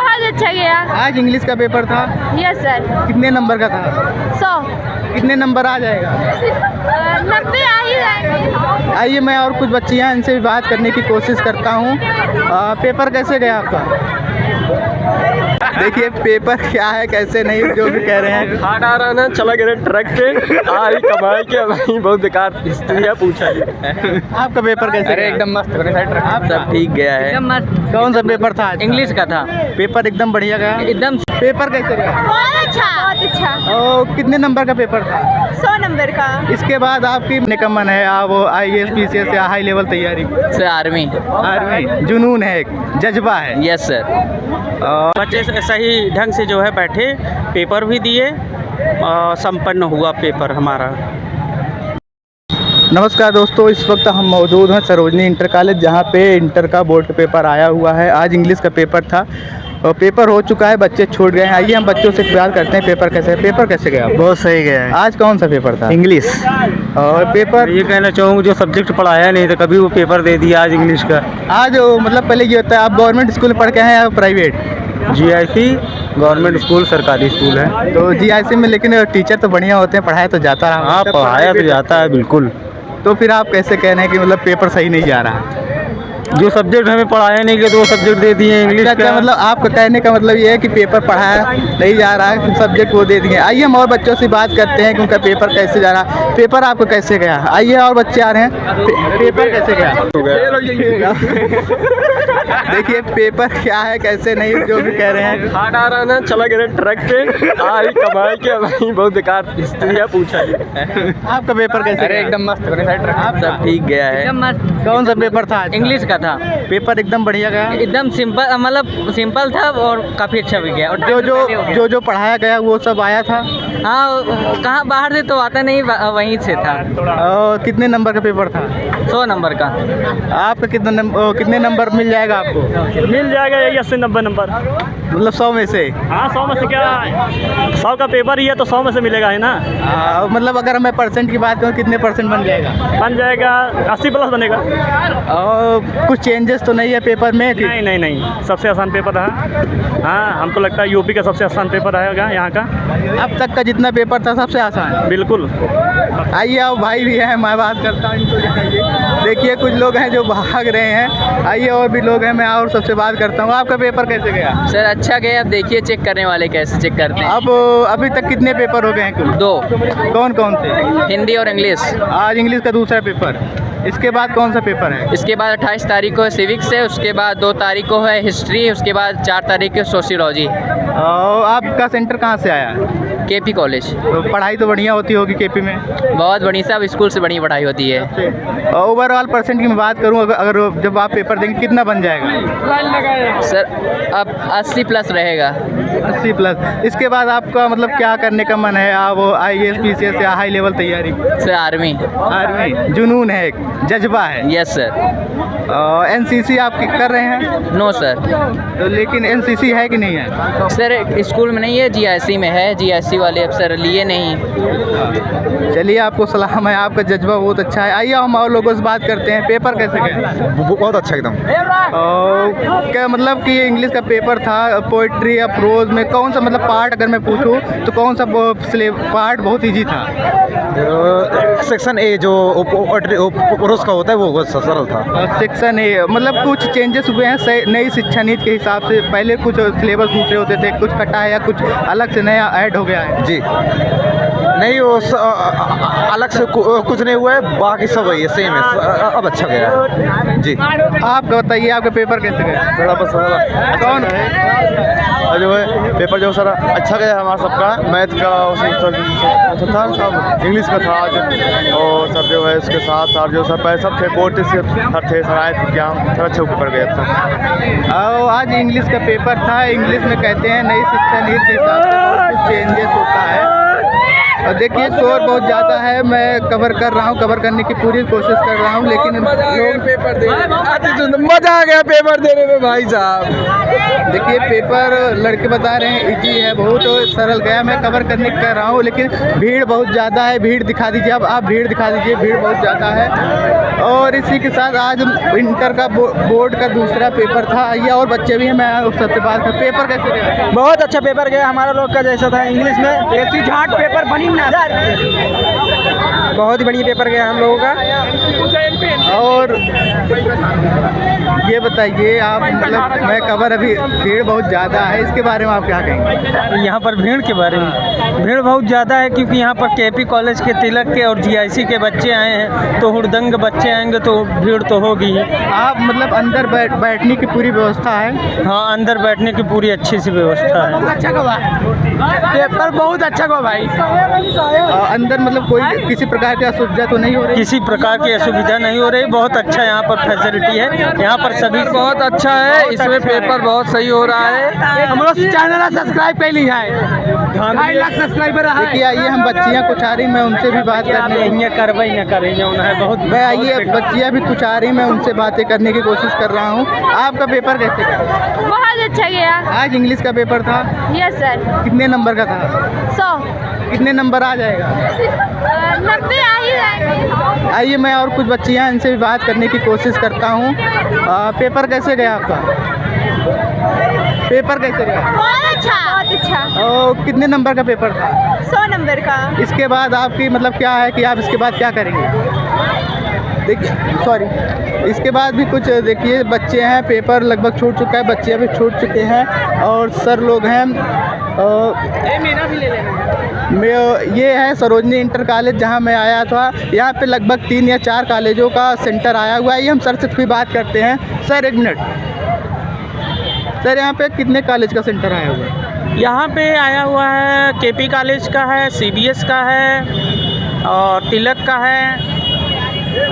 बहुत अच्छा गया। आज इंग्लिश का पेपर था, यस सर। कितने नंबर का था? 100। कितने नंबर आ जाएगा? 90 आ ही जाएंगे। आइए मैं और कुछ बच्चे हैं, इनसे भी बात करने की कोशिश करता हूँ। पेपर कैसे गया आपका? देखिए पेपर क्या है कैसे नहीं, जो भी कह रहे हैं। हार्ड आ रहा ना, चला गया ट्रक पे आई कमाई के भाई, बहुत बेकार हिस्ट्री है पूछा। आपका पेपर कैसे? अरे गया? एकदम मस्त, आप सब ठीक गया है, एकदम मस्त। कौन सा पेपर था? इंग्लिश का था। पेपर एकदम बढ़िया गया। एकदम पेपर कैसे गया? बहुत अच्छा, बहुत अच्छा। और कितने नंबर का पेपर था? 100 नंबर का। इसके बाद आपकी का मन है आप IAS PCS या हाई लेवल तैयारी? से आर्मी। आर्मी जुनून है, एक जज्बा है। Yes sir. बच्चे सही ढंग से जो है बैठे, पेपर भी दिए, संपन्न हुआ पेपर हमारा। नमस्कार दोस्तों, इस वक्त हम मौजूद हैं सरोजनी इंटर कॉलेज, जहां पे इंटर का बोर्ड का पेपर आया हुआ है। आज इंग्लिश का पेपर था और पेपर हो चुका है, बच्चे छूट गए हैं। आइए हम बच्चों से बात करते हैं, पेपर कैसे गया? बहुत सही गया है। आज कौन सा पेपर था? इंग्लिश। और पेपर ये कहना चाहूँगा जो सब्जेक्ट पढ़ाया नहीं था कभी वो पेपर दे दिया आज इंग्लिश का। आज मतलब पहले ये होता है, आप गवर्नमेंट स्कूल पढ़ के हैं या प्राइवेट? GIC गवर्नमेंट स्कूल सरकारी स्कूल है। तो GIC में लेकिन टीचर तो बढ़िया होते हैं, पढ़ाया तो जाता रहा। हाँ पढ़ाया तो जाता है बिल्कुल। तो फिर आप कैसे कह रहे हैं कि मतलब पेपर सही नहीं जा रहा है? जो सब्जेक्ट हमें पढ़ाया नहीं गया तो वो सब्जेक्ट दे दिए इंग्लिश क्या का। मतलब आपका कहने का मतलब ये है कि पेपर पढ़ाया नहीं जा रहा है, सब्जेक्ट वो दे दिए। आइए हम और बच्चों से बात करते हैं कि उनका पेपर कैसे जा रहा है। पेपर आपको कैसे गया? आइए और बच्चे आ रहे हैं, पेपर कैसे गया? देखिए पेपर क्या है कैसे नहीं, जो भी कह रहे हैं। हार्ड आ रहा ना, चला गया ट्रक पे आई कमाई के भाई, बहुत बेकार हिस्ट्री है पूछा। आपका पेपर कैसे? अरे गया? एकदम मस्त। आप सब ठीक गया है, एकदम मस्त। कौन सा पेपर था? इंग्लिश का था। पेपर एकदम बढ़िया गया। एकदम सिंपल, मतलब सिंपल था और काफ़ी अच्छा भी गया। और जो पढ़ाया गया वो सब आया था? हाँ, कहाँ बाहर से तो आता नहीं, वहीं से था। और कितने नंबर का पेपर था? 100 नंबर का। आपका कितने नंबर मिल जाएगा आपको? मिल जाएगा यही 80-90 नंबर। मतलब 100 में से? हाँ 100 में से क्या, 100 का पेपर ही है तो 100 में से मिलेगा है ना। मतलब अगर मैं परसेंट की बात करूँ, कितने परसेंट बन जाएगा? बन जाएगा 80+ बनेगा। और कुछ चेंजेस तो नहीं है पेपर में? नहीं, सबसे आसान पेपर है। हाँ हमको लगता है यूपी का सबसे आसान पेपर रहेगा यहाँ का। अब तक का जितना पेपर था सबसे आसान? बिल्कुल। आइए आओ, भाई भी है, मैं बात करता हूँ इनको दिखाइए। देखिए कुछ लोग हैं जो भाग रहे हैं। आइए और भी लोग हैं, मैं और सबसे बात करता हूँ। आपका पेपर कैसे गया? सर अच्छा गया। अब देखिए चेक करने वाले कैसे चेक करते हैं। अब अभी तक कितने पेपर हो गए हैं कुल? 2। कौन कौन से? हिंदी और इंग्लिश। आज इंग्लिश का दूसरा पेपर। इसके बाद कौन सा पेपर है? इसके बाद 28 तारीख को सिविक्स है, उसके बाद 2 तारीख को है हिस्ट्री, उसके बाद 4 तारीख को सोशियोलॉजी। और आपका सेंटर कहाँ से आया? KP college. तो पढ़ाई तो बढ़िया होती होगी KP में? बहुत बढ़िया, सब स्कूल से बढ़िया पढ़ाई होती है। ओवरऑल परसेंट की मैं बात करूँ, अगर जब आप पेपर देंगे कितना बन जाएगा? सर अब 80+ रहेगा। 80+। इसके बाद आपका मतलब क्या करने का मन है? आप IAS PCS या हाई लेवल तैयारी? Sir army. आर्मी जुनून है, एक जज्बा है। Yes sir. NCC आप कर रहे हैं? No sir. तो लेकिन NCC है कि नहीं है? सर स्कूल में नहीं है, GIC में है। GIC वाले अफसर लिए नहीं। चलिए आपको सलाम है, आपका जज्बा बहुत अच्छा है। आइए हम और लोगों से बात करते हैं। पेपर कैसे गया? बहुत अच्छा एकदम। क्या मतलब कि इंग्लिश का पेपर था, पोइट्री या प्रोज में कौन सा मतलब पार्ट अगर मैं पूछूं तो कौन सा पार्ट बहुत इजी था? सेक्शन A जो प्रोज का होता है वो सरल था। सेक्शन A मतलब कुछ चेंजेस हुए हैं नई शिक्षा नीति के हिसाब से? पहले कुछ सिलेबस दूसरे होते थे, कुछ कटा है या कुछ अलग से नया ऐड हो गया है? जी नहीं, वो अलग से कुछ नहीं हुआ है, बाकी सब वही है, सेम है। अब अच्छा गया है जी। आप बताइए आपका पेपर कैसे गया? थोड़ा बस कौन जो है पेपर जो सर अच्छा गया हमारा सबका। मैथ का अच्छा था, सब इंग्लिश का था आज। और सब जो है इसके साथ जो सर पहले सब थे बोर्ड से सर थे, सर आए थे, क्या सर अच्छा पेपर गया था। और आज इंग्लिश का पेपर था। इंग्लिश में कहते हैं नई शिक्षा नीति के हिसाब से बहुत कुछ चेंजेस होता है। और देखिए शोर बहुत ज़्यादा है, मैं कवर कर रहा हूँ, कवर करने की पूरी कोशिश कर रहा हूँ, लेकिन लोग पेपर दे मजा आ गया पेपर देने में भाई साहब। देखिए पेपर लड़के बता रहे हैं इजी है, बहुत सरल गया, मैं कवर करने की कर रहा हूँ, लेकिन भीड़ बहुत ज़्यादा है। भीड़ दिखा दीजिए, अब आप भीड़ दिखा दीजिए, भीड़ बहुत ज़्यादा है। और इसी के साथ आज इंटर का बोर्ड का दूसरा पेपर था, ये और बच्चे भी हैं, मैं सबसे बात कर। पेपर कैसे गया? बहुत अच्छा पेपर गया, हमारा लोग का जैसा था इंग्लिश में ऐसी झाट पेपर बनी ना, बहुत ही बढ़िया पेपर गया हम लोगों का। और ये बताइए आप, मतलब मैं कवर, अभी भीड़ बहुत ज़्यादा है, इसके बारे में आप क्या कहेंगे? यहाँ पर भीड़ के बारे में, भीड़ बहुत ज़्यादा है क्योंकि यहाँ पर केपी कॉलेज के, तिलक के और जीआईसी के बच्चे आए हैं, तो हुड़दंग बच्चे आएंगे तो भीड़ तो होगी। आप मतलब अंदर बैठने की पूरी व्यवस्था है? हाँ, अंदर बैठने की पूरी अच्छी सी व्यवस्था है। पेपर बहुत अच्छा गया भाई। अंदर मतलब कोई किसी प्रकार की असुविधा तो नहीं हो रही? किसी प्रकार की असुविधा नहीं हो रही, बहुत अच्छा यहाँ पर फैसिलिटी है, यहाँ पर सभी बहुत अच्छा है, इसमें पेपर बहुत सही हो रहा है। हम लोग चैनल सब्सक्राइब कर लिया है, 2.5 लाख सब्सक्राइबर है। देखिए आइए, हम बच्चियाँ कुछ आ रही, मैं उनसे भी बात करनी कार्रवाई न करें जो है बहुत। मैं आइए, बच्चियाँ भी कुछ आ रही, मैं उनसे बातें करने की कोशिश कर रहा हूँ। आपका पेपर कैसे गया? बहुत अच्छा गया। आज इंग्लिश का पेपर था? Yes sir. कितने नंबर का था? 100। कितने नंबर आ जाएगा? 90 आ ही जाएंगे। आइए, मैं और कुछ बच्चियाँ, इनसे भी बात करने की कोशिश करता हूँ। पेपर कैसे गया आपका? पेपर कैसे गया? बहुत अच्छा, बहुत अच्छा। और कितने नंबर का पेपर था? 100 नंबर का। इसके बाद आपकी मतलब क्या है कि आप इसके बाद क्या करेंगे? देखिए सॉरी, इसके बाद भी कुछ देखिए बच्चे हैं, पेपर लगभग छूट चुका है, बच्चे भी छूट चुके हैं और सर लोग हैं। मेरा भी ले लेना। ये है सरोजनी इंटर कॉलेज जहां मैं आया था। यहाँ पे लगभग 3 या 4 कॉलेजों का सेंटर आया हुआ है। ये हम सर से कोई बात करते हैं। सर एक मिनट, सर यहाँ पे कितने कॉलेज का सेंटर आया हुआ है? यहाँ पे आया हुआ है, केपी कॉलेज का है, सीबीएस का है और तिलक का है,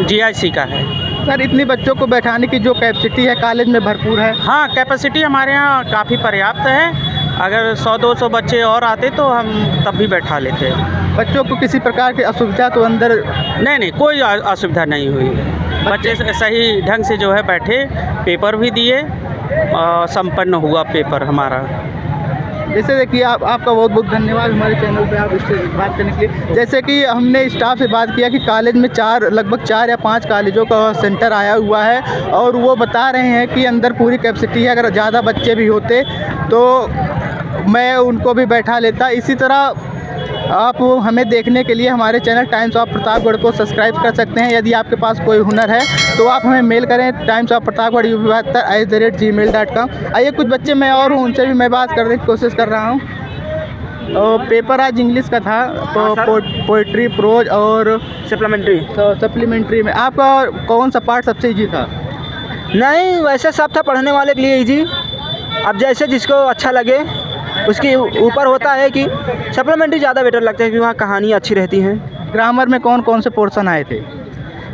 जीआईसी का है। सर इतनी बच्चों को बैठाने की जो कैपेसिटी है कॉलेज में भरपूर है? हाँ, कैपेसिटी हमारे यहाँ काफ़ी पर्याप्त है। अगर 100-200 बच्चे और आते तो हम तब भी बैठा लेते। बच्चों को किसी प्रकार की असुविधा तो अंदर? नहीं, कोई असुविधा नहीं हुई। बच्चे सही ढंग से जो है बैठे, पेपर भी दिए, संपन्न हुआ पेपर हमारा। जैसे देखिए आपका बहुत बहुत धन्यवाद हमारे चैनल पे आप इससे बात करने के लिए। जैसे कि हमने स्टाफ से बात किया कि कॉलेज में लगभग 4 या 5 कॉलेजों का सेंटर आया हुआ है और वो बता रहे हैं कि अंदर पूरी कैपेसिटी है। अगर ज़्यादा बच्चे भी होते तो मैं उनको भी बैठा लेता। इसी तरह आप हमें देखने के लिए हमारे चैनल टाइम्स ऑफ प्रतापगढ़ को सब्सक्राइब कर सकते हैं। यदि आपके पास कोई हुनर है तो आप हमें मेल करें timesofpratapgarh@gmail.com। आइए कुछ बच्चे मैं और हूँ, उनसे भी मैं बात करने की कोशिश कर रहा हूँ। पेपर आज इंग्लिश का था, तो पोइट्री, प्रोज और सप्लीमेंट्री में आपका कौन सा पार्ट सबसे ईजी था? नहीं, वैसे सब था पढ़ने वाले के लिए इजी। अब जैसे जिसको अच्छा लगे उसके ऊपर होता है कि सप्लीमेंट्री ज़्यादा बेटर लगता है क्योंकि वहाँ कहानियाँ अच्छी रहती हैं। ग्रामर में कौन कौन से पोर्शन आए थे?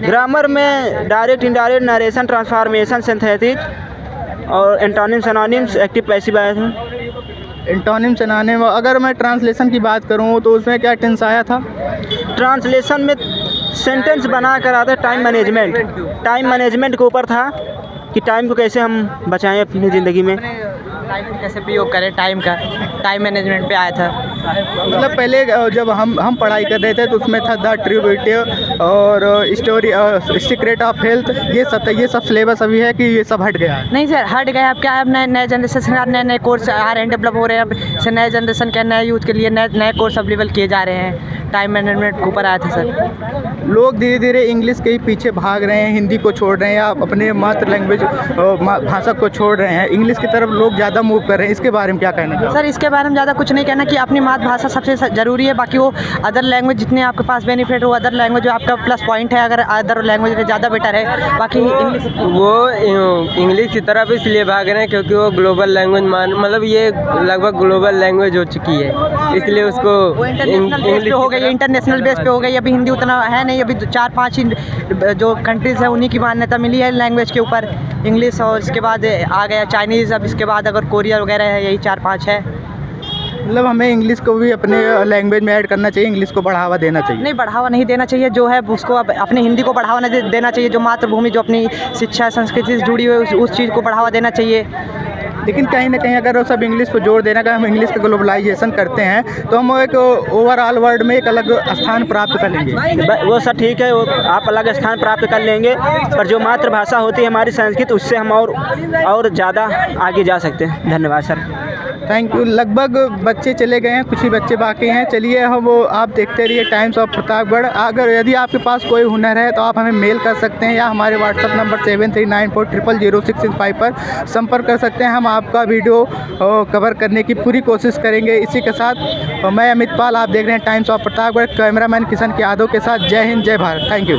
ग्रामर में direct, indirect, narration, transformation, synthetic और एंटोनिम्स, सिनोनिम्स, एक्टिव, पैसिव आए थे। Antonym synonym. अगर मैं ट्रांसलेशन की बात करूँ तो उसमें क्या टेंस आया था? ट्रांसलेशन में सेंटेंस बना कर आता है टाइम मैनेजमेंट के ऊपर था कि टाइम को कैसे हम बचाएं अपनी ज़िंदगी में, टाइम कैसे उपयोग करें, टाइम मैनेजमेंट पे आया था। मतलब पहले जब हम पढ़ाई कर रहे थे तो उसमें था द ट्रिब्यूटिव और स्टोरी, सीक्रेट ऑफ हेल्थ, ये सब सिलेबस अभी है कि ये सब हट गया है? नहीं सर, हट गया। अब क्या है, अब नए जनरेशन से नए कोर्स आ रहे हैं, डेवलप हो रहे हैं। अब से नए जनरेशन के, नए यूथ के लिए नए कोर्स अवेलेबल किए जा रहे हैं। टाइम मैनेजमेंट के ऊपर आया था सर। लोग धीरे धीरे इंग्लिश के ही पीछे भाग रहे हैं, हिंदी को छोड़ रहे हैं या अपने मातृ लैंग्वेज भाषा को छोड़ रहे हैं, इंग्लिश की तरफ लोग ज़्यादा मूव कर रहे हैं। इसके बारे में क्या कहना चाहिए? सर इसके बारे में ज़्यादा कुछ नहीं कहना कि अपनी मातृभाषा सबसे ज़रूरी है। बाकी वो अदर लैंग्वेज जितने आपके पास बेनिफिट हो, अदर लैंग्वेज जो आपका प्लस पॉइंट है, अगर अदर लैंग्वेज ज़्यादा बेटर है। बाकी इंग्लिश, वो इंग्लिश की तरफ इसलिए भाग रहे हैं क्योंकि वो ग्लोबल लैंग्वेज मतलब ये लगभग ग्लोबल लैंग्वेज हो चुकी है, इसलिए उसको इंग्लिश हो गई, इंटरनेशनल बेस पे हो गई। अभी हिंदी उतना है नहीं, अभी 4-5 जो कंट्रीज़ है उन्हीं की मान्यता मिली है लैंग्वेज के ऊपर, इंग्लिश, और इसके बाद आ गया चाइनीज़। अब इसके बाद अगर कोरिया वगैरह है, यही 4-5 है। मतलब हमें इंग्लिश को भी अपने लैंग्वेज में ऐड करना चाहिए, इंग्लिश को बढ़ावा देना चाहिए। नहीं, बढ़ावा नहीं देना चाहिए, जो है उसको अपने हिंदी को बढ़ावा नहीं देना चाहिए, जो मातृभूमि जो अपनी शिक्षा संस्कृति से जुड़ी हुई है उस चीज़ को बढ़ावा देना चाहिए। लेकिन कहीं ना कहीं अगर वो सब इंग्लिश को जोड़ देना, अगर हम इंग्लिश का ग्लोबलाइजेशन करते हैं तो हम एक ओवरऑल वर्ल्ड में एक अलग स्थान प्राप्त कर लेंगे। वो सर ठीक है, वो आप अलग स्थान प्राप्त कर लेंगे, पर जो मातृभाषा होती है हमारी संस्कृत, उससे हम और ज़्यादा आगे जा सकते हैं। धन्यवाद सर। Thank you. लगभग बच्चे चले गए हैं, कुछ ही बच्चे बाकी हैं। चलिए हम आप देखते रहिए टाइम्स ऑफ प्रतापगढ़। अगर यदि आपके पास कोई हुनर है तो आप हमें मेल कर सकते हैं या हमारे व्हाट्सअप नंबर 7394000665 पर संपर्क कर सकते हैं। हम आपका वीडियो कवर करने की पूरी कोशिश करेंगे। इसी के साथ मैं अमित पाल, आप देख रहे हैं times of Pratapgarh, cameraman Kishan Yadav के साथ। जय हिंद, जय भारत। Thank you.